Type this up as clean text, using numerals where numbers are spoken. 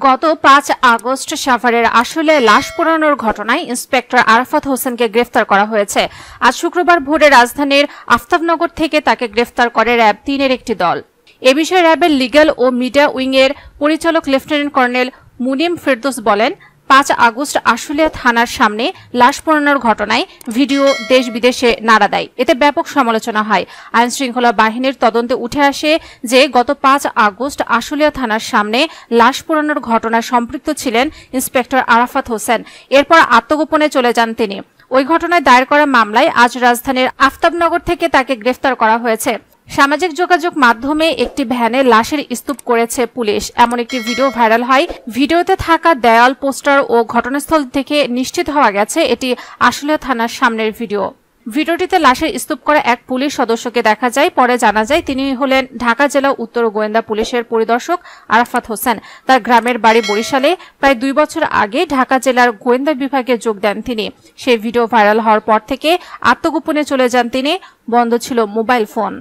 গত ৫ আগস্ট সাভারের আসলে লাশ পোড়ানোর ঘটনায় ইন্সপেক্টর আরাফাত হোসেনকে গ্রেফতার করা হয়েছে। আজ শুক্রবার ভোরে রাজধানীর আফতাবনগর থেকে তাকে গ্রেফতার করে র্যাব ৩ এর একটি দল। এ বিষয়ে র্যাবের লিগ্যাল ও মিডিয়া উইংয়ের পরিচালক লেফটেন্যান্ট কর্নেল মুনিম ফেরদৌস বলেন, ৫ আগস্ট আশুলিয়া থানার সামনে লাশ পোড়ানোর ঘটনায় ভিডিও দেশ বিদেশে নাড়া দেয়। এতে ব্যাপক সমালোচনা হয়। আইন শৃঙ্খলা বাহিনীর তদন্তে উঠে আসে যে গত ৫ আগস্ট আশুলিয়া থানার সামনে লাশ পোড়ানোর ঘটনায় সম্পৃক্ত ছিলেন ইন্সপেক্টর আরাফাত হোসেন। এরপর আত্মগোপনে চলে যান তিনি। ওই ঘটনায় দায়ের করা মামলায় আজ রাজধানীর আফতাবনগর থেকে তাকে গ্রেফতার করা হয়েছে। সামাজিক যোগাযোগ মাধ্যমে একটি ভ্যানে লাশের স্তূপ করেছে পুলিশ, এমন একটি ভিডিও ভাইরাল হয়। ভিডিওতে থাকা দেয়াল, পোস্টার ও ঘটনাস্থল থেকে নিশ্চিত হওয়া গেছে এটি আশুলিয়া থানার সামনের ভিডিও। ভিডিওটিতে লাশের স্তূপ করা এক পুলিশ সদস্যকে দেখা যায়। পরে জানা যায় তিনি হলেন ঢাকা জেলা উত্তর গোয়েন্দা পুলিশের পরিদর্শক আরাফাত হোসেন। তার গ্রামের বাড়ি বরিশালে। প্রায় ২ বছর আগে ঢাকা জেলার গোয়েন্দা বিভাগে যোগ দেন তিনি। সেই ভিডিও ভাইরাল হওয়ার পর থেকে আত্মগোপনে চলে যান তিনি। বন্ধ ছিল মোবাইল ফোন।